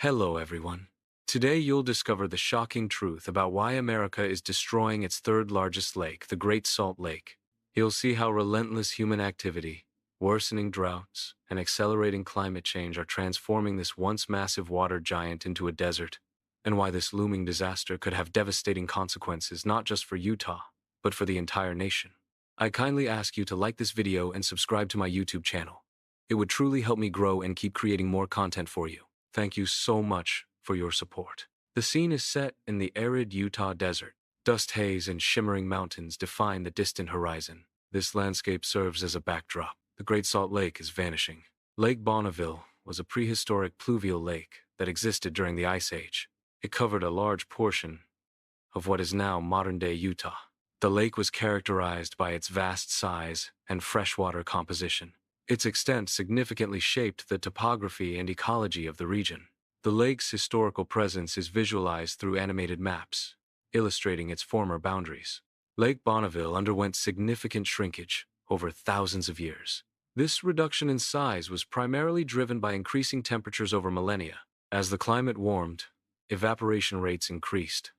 Hello, everyone. Today you'll discover the shocking truth about why America is destroying its third largest lake, the Great Salt Lake. You'll see how relentless human activity, worsening droughts, and accelerating climate change are transforming this once massive water giant into a desert, and why this looming disaster could have devastating consequences not just for Utah, but for the entire nation. I kindly ask you to like this video and subscribe to my YouTube channel. It would truly help me grow and keep creating more content for you. Thank you so much for your support. The scene is set in the arid Utah desert. Dust haze and shimmering mountains define the distant horizon. This landscape serves as a backdrop. The Great Salt Lake is vanishing. Lake Bonneville was a prehistoric pluvial lake that existed during the Ice Age. It covered a large portion of what is now modern-day Utah. The lake was characterized by its vast size and freshwater composition. Its extent significantly shaped the topography and ecology of the region. The lake's historical presence is visualized through animated maps, illustrating its former boundaries. Lake Bonneville underwent significant shrinkage over thousands of years. This reduction in size was primarily driven by increasing temperatures over millennia. As the climate warmed, evaporation rates increased,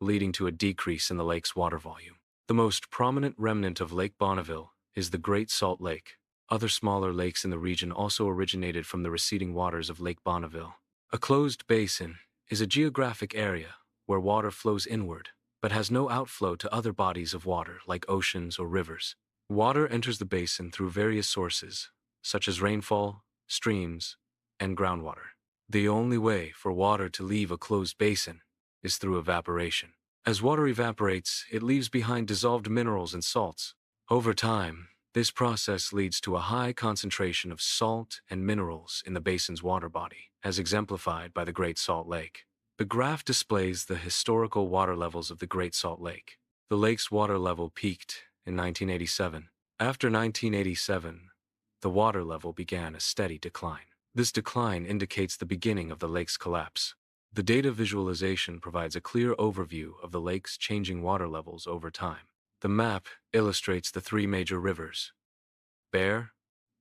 leading to a decrease in the lake's water volume. The most prominent remnant of Lake Bonneville is the Great Salt Lake. Other smaller lakes in the region also originated from the receding waters of Lake Bonneville. A closed basin is a geographic area where water flows inward, but has no outflow to other bodies of water like oceans or rivers. Water enters the basin through various sources, such as rainfall, streams, and groundwater. The only way for water to leave a closed basin is through evaporation. As water evaporates, it leaves behind dissolved minerals and salts. Over time, this process leads to a high concentration of salt and minerals in the basin's water body, as exemplified by the Great Salt Lake. The graph displays the historical water levels of the Great Salt Lake. The lake's water level peaked in 1987. After 1987, the water level began a steady decline. This decline indicates the beginning of the lake's collapse. The data visualization provides a clear overview of the lake's changing water levels over time. The map illustrates the three major rivers: Bear,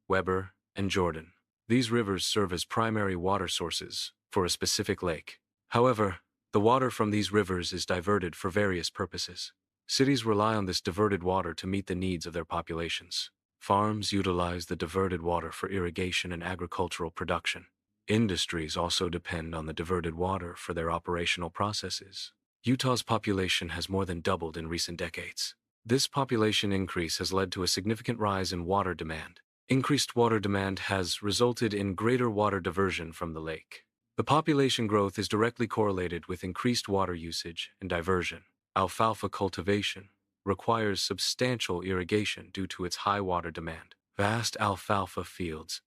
Weber, and Jordan. These rivers serve as primary water sources for a specific lake. However, the water from these rivers is diverted for various purposes. Cities rely on this diverted water to meet the needs of their populations. Farms utilize the diverted water for irrigation and agricultural production. Industries also depend on the diverted water for their operational processes. Utah's population has more than doubled in recent decades. This population increase has led to a significant rise in water demand. Increased water demand has resulted in greater water diversion from the lake. The population growth is directly correlated with increased water usage and diversion. Alfalfa cultivation requires substantial irrigation due to its high water demand. Vast alfalfa fields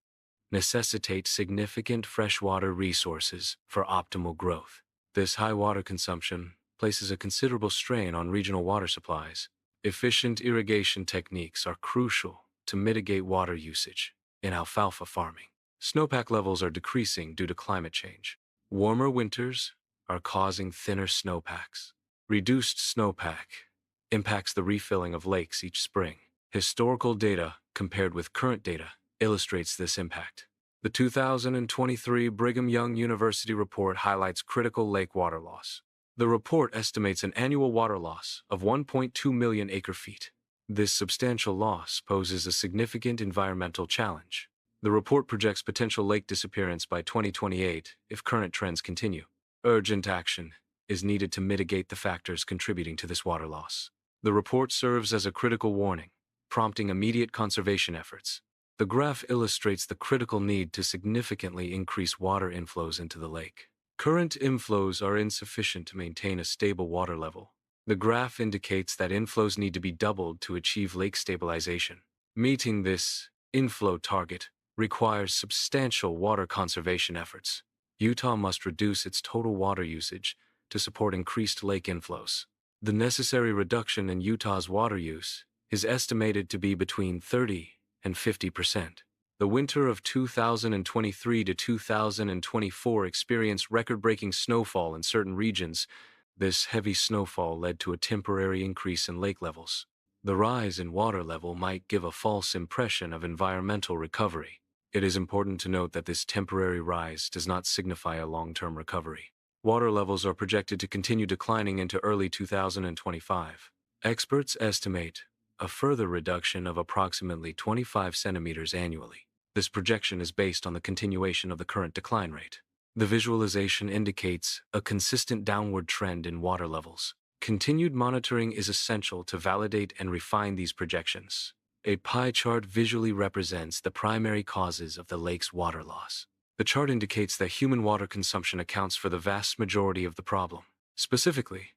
necessitate significant freshwater resources for optimal growth. This high water consumption places a considerable strain on regional water supplies. Efficient irrigation techniques are crucial to mitigate water usage in alfalfa farming. Snowpack levels are decreasing due to climate change. Warmer winters are causing thinner snowpacks. Reduced snowpack impacts the refilling of lakes each spring. Historical data compared with current data illustrates this impact. The 2023 Brigham Young University report highlights critical lake water loss. The report estimates an annual water loss of 1.2 million acre-feet. This substantial loss poses a significant environmental challenge. The report projects potential lake disappearance by 2028 if current trends continue. Urgent action is needed to mitigate the factors contributing to this water loss. The report serves as a critical warning, prompting immediate conservation efforts. The graph illustrates the critical need to significantly increase water inflows into the lake. Current inflows are insufficient to maintain a stable water level. The graph indicates that inflows need to be doubled to achieve lake stabilization. Meeting this inflow target requires substantial water conservation efforts. Utah must reduce its total water usage to support increased lake inflows. The necessary reduction in Utah's water use is estimated to be between 30 and 50%. The winter of 2023 to 2024 experienced record-breaking snowfall in certain regions. This heavy snowfall led to a temporary increase in lake levels. The rise in water level might give a false impression of environmental recovery. It is important to note that this temporary rise does not signify a long-term recovery. Water levels are projected to continue declining into early 2025. Experts estimate a further reduction of approximately 25 centimeters annually. This projection is based on the continuation of the current decline rate. The visualization indicates a consistent downward trend in water levels. Continued monitoring is essential to validate and refine these projections. A pie chart visually represents the primary causes of the lake's water loss. The chart indicates that human water consumption accounts for the vast majority of the problem. Specifically,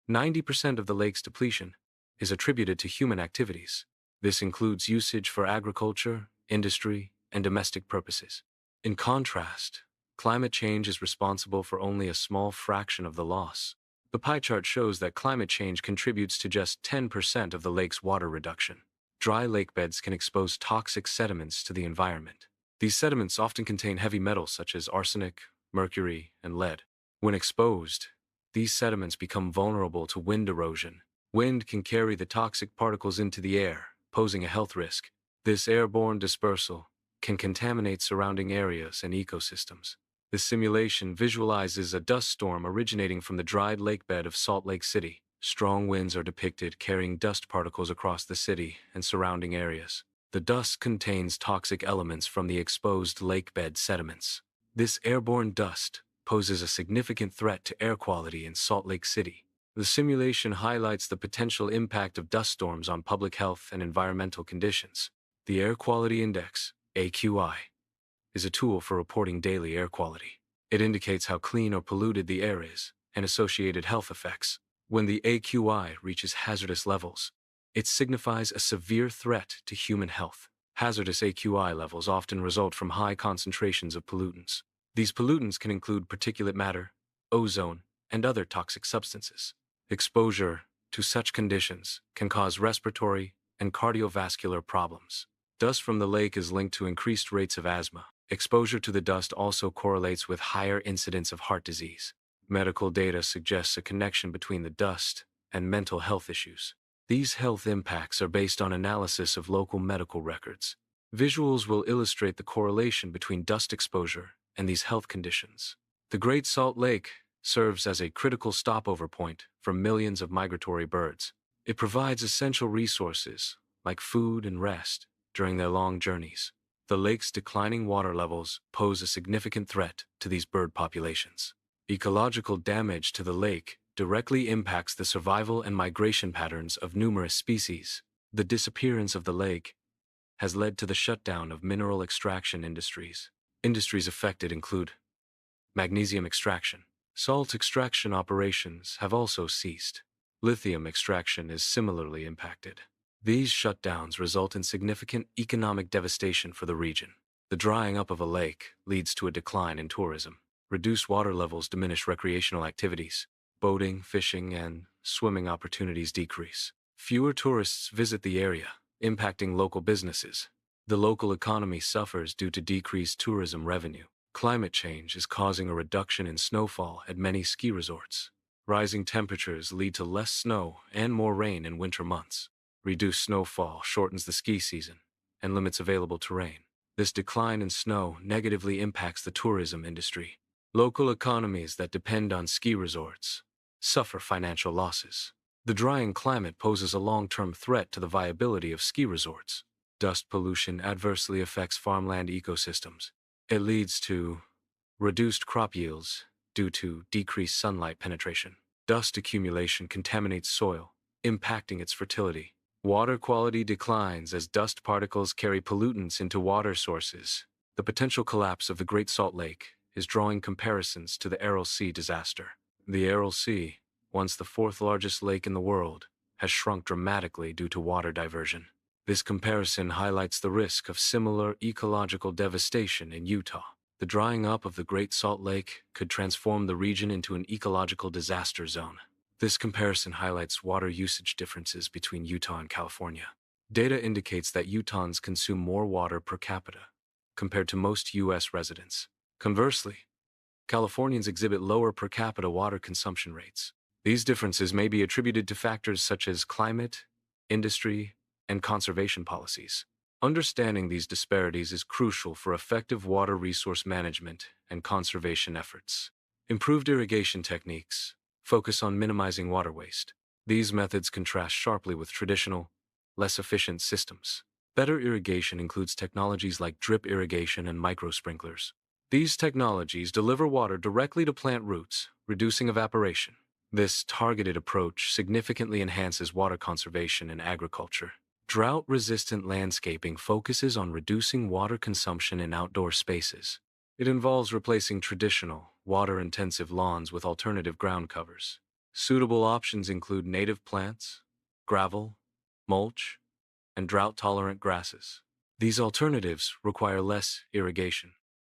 90% of the lake's depletion is attributed to human activities. This includes usage for agriculture, industry, and domestic purposes. In contrast, climate change is responsible for only a small fraction of the loss. The pie chart shows that climate change contributes to just 10% of the lake's water reduction. Dry lake beds can expose toxic sediments to the environment. These sediments often contain heavy metals such as arsenic, mercury, and lead. When exposed, these sediments become vulnerable to wind erosion. Wind can carry the toxic particles into the air, posing a health risk. This airborne dispersal can contaminate surrounding areas and ecosystems. This simulation visualizes a dust storm originating from the dried lakebed of Salt Lake City. Strong winds are depicted carrying dust particles across the city and surrounding areas. The dust contains toxic elements from the exposed lakebed sediments. This airborne dust poses a significant threat to air quality in Salt Lake City. The simulation highlights the potential impact of dust storms on public health and environmental conditions. The Air Quality Index, AQI, is a tool for reporting daily air quality. It indicates how clean or polluted the air is and associated health effects. When the AQI reaches hazardous levels, it signifies a severe threat to human health. Hazardous AQI levels often result from high concentrations of pollutants. These pollutants can include particulate matter, ozone, and other toxic substances. Exposure to such conditions can cause respiratory and cardiovascular problems. Dust from the lake is linked to increased rates of asthma. Exposure to the dust also correlates with higher incidence of heart disease. Medical data suggests a connection between the dust and mental health issues. These health impacts are based on analysis of local medical records. Visuals will illustrate the correlation between dust exposure and these health conditions. The Great Salt Lake serves as a critical stopover point for millions of migratory birds. It provides essential resources like food and rest during their long journeys. The lake's declining water levels pose a significant threat to these bird populations. Ecological damage to the lake directly impacts the survival and migration patterns of numerous species. The disappearance of the lake has led to the shutdown of mineral extraction industries. Industries affected include magnesium extraction. Salt extraction operations have also ceased. Lithium extraction is similarly impacted. These shutdowns result in significant economic devastation for the region. The drying up of a lake leads to a decline in tourism. Reduced water levels diminish recreational activities. Boating, fishing, and swimming opportunities decrease. Fewer tourists visit the area, impacting local businesses. The local economy suffers due to decreased tourism revenue. Climate change is causing a reduction in snowfall at many ski resorts. Rising temperatures lead to less snow and more rain in winter months. Reduced snowfall shortens the ski season and limits available terrain. This decline in snow negatively impacts the tourism industry. Local economies that depend on ski resorts suffer financial losses. The drying climate poses a long-term threat to the viability of ski resorts. Dust pollution adversely affects farmland ecosystems. It leads to reduced crop yields due to decreased sunlight penetration. Dust accumulation contaminates soil, impacting its fertility. Water quality declines as dust particles carry pollutants into water sources. The potential collapse of the Great Salt Lake is drawing comparisons to the Aral Sea disaster. The Aral Sea, once the fourth-largest lake in the world, has shrunk dramatically due to water diversion. This comparison highlights the risk of similar ecological devastation in Utah. The drying up of the Great Salt Lake could transform the region into an ecological disaster zone. This comparison highlights water usage differences between Utah and California. Data indicates that Utahns consume more water per capita compared to most U.S. residents. Conversely, Californians exhibit lower per capita water consumption rates. These differences may be attributed to factors such as climate, industry, and conservation policies. Understanding these disparities is crucial for effective water resource management and conservation efforts. Improved irrigation techniques focus on minimizing water waste. These methods contrast sharply with traditional, less efficient systems. Better irrigation includes technologies like drip irrigation and microsprinklers. These technologies deliver water directly to plant roots, reducing evaporation. This targeted approach significantly enhances water conservation in agriculture. Drought-resistant landscaping focuses on reducing water consumption in outdoor spaces. It involves replacing traditional, water-intensive lawns with alternative ground covers. Suitable options include native plants, gravel, mulch, and drought-tolerant grasses. These alternatives require less irrigation,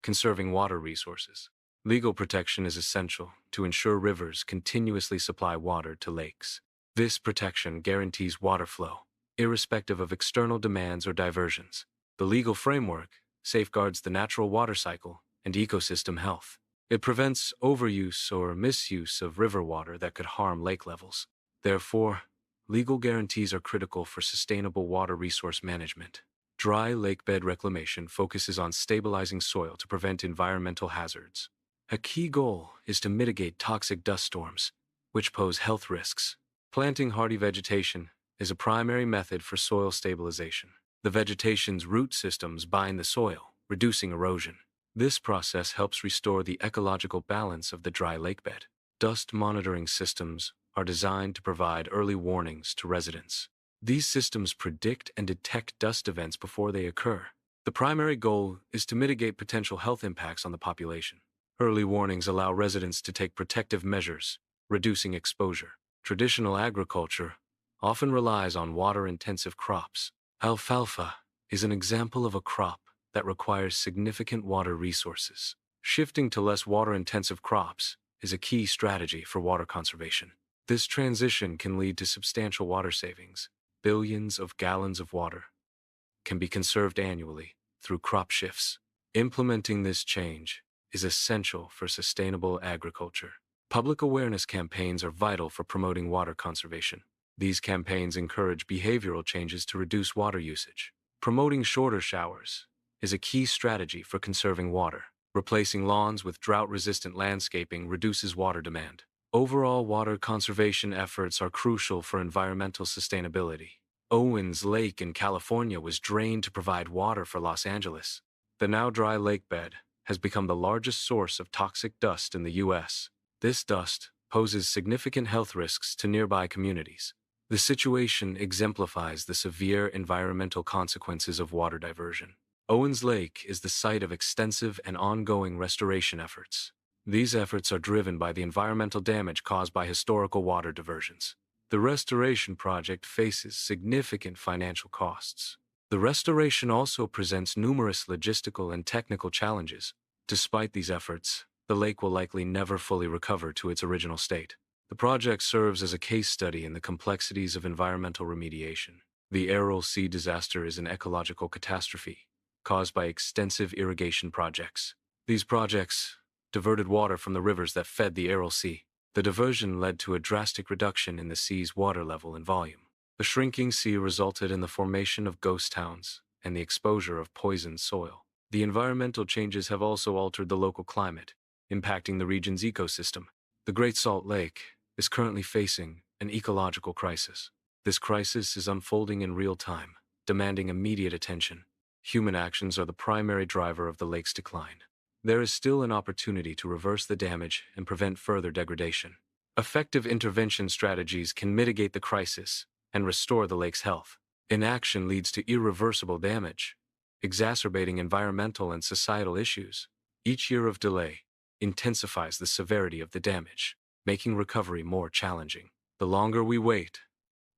conserving water resources. Legal protection is essential to ensure rivers continuously supply water to lakes. This protection guarantees water flow, irrespective of external demands or diversions. The legal framework safeguards the natural water cycle and ecosystem health. It prevents overuse or misuse of river water that could harm lake levels. Therefore, legal guarantees are critical for sustainable water resource management. Dry lakebed reclamation focuses on stabilizing soil to prevent environmental hazards. A key goal is to mitigate toxic dust storms, which pose health risks. Planting hardy vegetation is a primary method for soil stabilization. The vegetation's root systems bind the soil, reducing erosion. This process helps restore the ecological balance of the dry lakebed. Dust monitoring systems are designed to provide early warnings to residents. These systems predict and detect dust events before they occur. The primary goal is to mitigate potential health impacts on the population. Early warnings allow residents to take protective measures, reducing exposure. Traditional agriculture often relies on water-intensive crops. Alfalfa is an example of a crop that requires significant water resources. Shifting to less water-intensive crops is a key strategy for water conservation. This transition can lead to substantial water savings. Billions of gallons of water can be conserved annually through crop shifts. Implementing this change is essential for sustainable agriculture. Public awareness campaigns are vital for promoting water conservation. These campaigns encourage behavioral changes to reduce water usage. Promoting shorter showers is a key strategy for conserving water. Replacing lawns with drought-resistant landscaping reduces water demand. Overall water conservation efforts are crucial for environmental sustainability. Owens Lake in California was drained to provide water for Los Angeles. The now dry lakebed has become the largest source of toxic dust in the U.S. This dust poses significant health risks to nearby communities. The situation exemplifies the severe environmental consequences of water diversion. Owens Lake is the site of extensive and ongoing restoration efforts. These efforts are driven by the environmental damage caused by historical water diversions. The restoration project faces significant financial costs. The restoration also presents numerous logistical and technical challenges. Despite these efforts, the lake will likely never fully recover to its original state. The project serves as a case study in the complexities of environmental remediation. The Aral Sea disaster is an ecological catastrophe caused by extensive irrigation projects. These projects diverted water from the rivers that fed the Aral Sea. The diversion led to a drastic reduction in the sea's water level and volume. The shrinking sea resulted in the formation of ghost towns and the exposure of poisoned soil. The environmental changes have also altered the local climate, impacting the region's ecosystem. The Great Salt Lake is currently facing an ecological crisis. This crisis is unfolding in real time, demanding immediate attention. Human actions are the primary driver of the lake's decline. There is still an opportunity to reverse the damage and prevent further degradation. Effective intervention strategies can mitigate the crisis and restore the lake's health. Inaction leads to irreversible damage, exacerbating environmental and societal issues. Each year of delay intensifies the severity of the damage, making recovery more challenging. The longer we wait,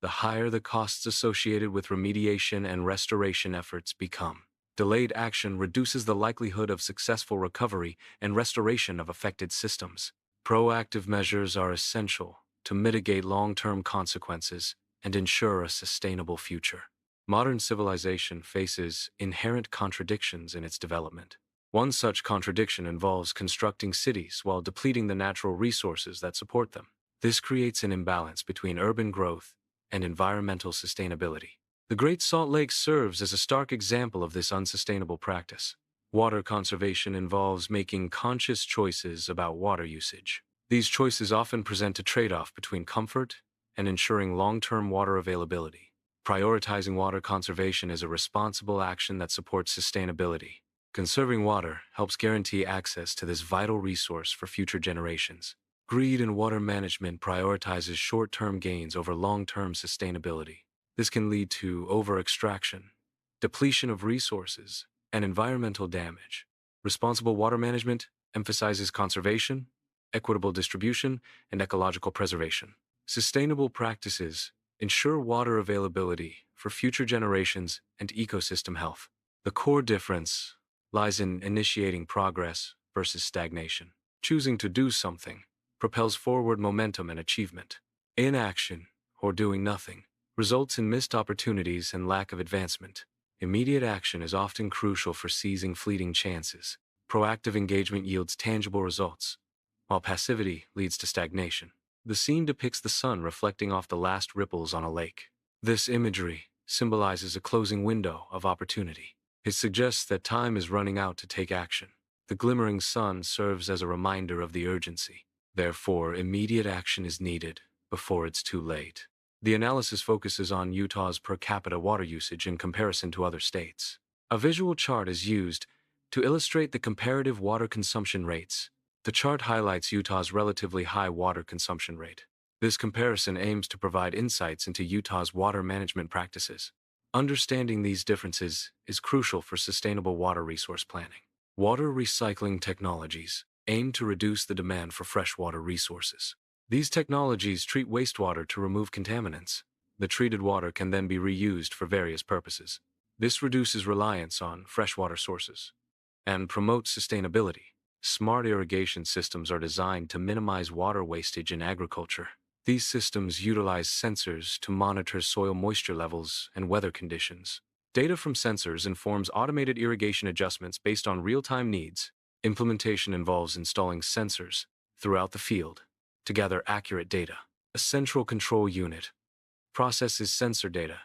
the higher the costs associated with remediation and restoration efforts become. Delayed action reduces the likelihood of successful recovery and restoration of affected systems. Proactive measures are essential to mitigate long-term consequences and ensure a sustainable future. Modern civilization faces inherent contradictions in its development. One such contradiction involves constructing cities while depleting the natural resources that support them. This creates an imbalance between urban growth and environmental sustainability. The Great Salt Lake serves as a stark example of this unsustainable practice. Water conservation involves making conscious choices about water usage. These choices often present a trade-off between comfort and ensuring long-term water availability. Prioritizing water conservation is a responsible action that supports sustainability. Conserving water helps guarantee access to this vital resource for future generations. Greed in water management prioritizes short-term gains over long-term sustainability. This can lead to over-extraction, depletion of resources, and environmental damage. Responsible water management emphasizes conservation, equitable distribution, and ecological preservation. Sustainable practices ensure water availability for future generations and ecosystem health. The core difference lies in initiating progress versus stagnation. Choosing to do something propels forward momentum and achievement. Inaction, or doing nothing, results in missed opportunities and lack of advancement. Immediate action is often crucial for seizing fleeting chances. Proactive engagement yields tangible results, while passivity leads to stagnation. The scene depicts the sun reflecting off the last ripples on a lake. This imagery symbolizes a closing window of opportunity. It suggests that time is running out to take action. The glimmering sun serves as a reminder of the urgency. Therefore, immediate action is needed before it's too late. The analysis focuses on Utah's per capita water usage in comparison to other states. A visual chart is used to illustrate the comparative water consumption rates. The chart highlights Utah's relatively high water consumption rate. This comparison aims to provide insights into Utah's water management practices. Understanding these differences is crucial for sustainable water resource planning. Water recycling technologies aim to reduce the demand for freshwater resources. These technologies treat wastewater to remove contaminants. The treated water can then be reused for various purposes. This reduces reliance on freshwater sources and promotes sustainability. Smart irrigation systems are designed to minimize water wastage in agriculture. These systems utilize sensors to monitor soil moisture levels and weather conditions. Data from sensors informs automated irrigation adjustments based on real-time needs. Implementation involves installing sensors throughout the field to gather accurate data. A central control unit processes sensor data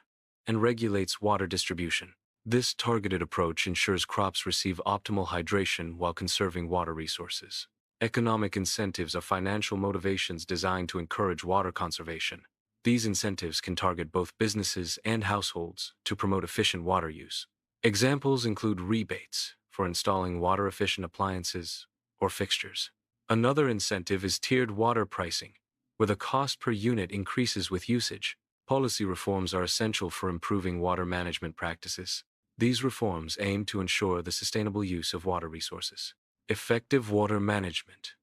and regulates water distribution. This targeted approach ensures crops receive optimal hydration while conserving water resources. Economic incentives are financial motivations designed to encourage water conservation. These incentives can target both businesses and households to promote efficient water use. Examples include rebates for installing water-efficient appliances or fixtures. Another incentive is tiered water pricing, where the cost per unit increases with usage. Policy reforms are essential for improving water management practices. These reforms aim to ensure the sustainable use of water resources. Effective water management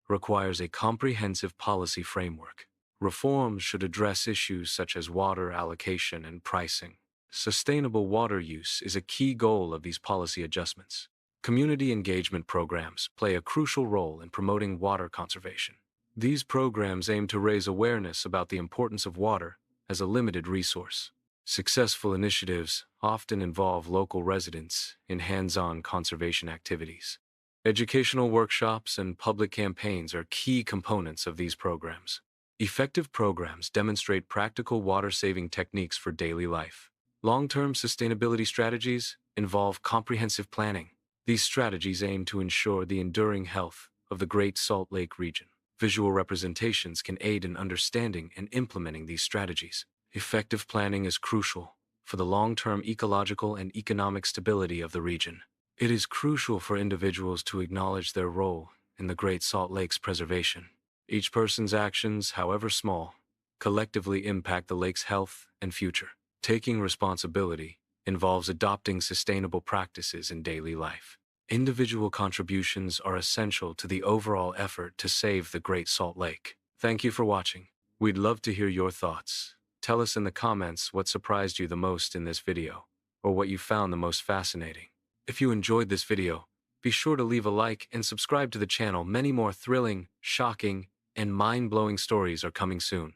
requires a comprehensive policy framework. Reforms should address issues such as water allocation and pricing. Sustainable water use is a key goal of these policy adjustments. Community engagement programs play a crucial role in promoting water conservation. These programs aim to raise awareness about the importance of water as a limited resource. Successful initiatives often involve local residents in hands-on conservation activities. Educational workshops and public campaigns are key components of these programs. Effective programs demonstrate practical water-saving techniques for daily life. Long-term sustainability strategies involve comprehensive planning. These strategies aim to ensure the enduring health of the Great Salt Lake region. Visual representations can aid in understanding and implementing these strategies. Effective planning is crucial for the long-term ecological and economic stability of the region. It is crucial for individuals to acknowledge their role in the Great Salt Lake's preservation. Each person's actions, however small, collectively impact the lake's health and future. Taking responsibility involves adopting sustainable practices in daily life. Individual contributions are essential to the overall effort to save the Great Salt Lake. Thank you for watching. We'd love to hear your thoughts. Tell us in the comments what surprised you the most in this video, or what you found the most fascinating. If you enjoyed this video, be sure to leave a like and subscribe to the channel. Many more thrilling, shocking, and mind-blowing stories are coming soon.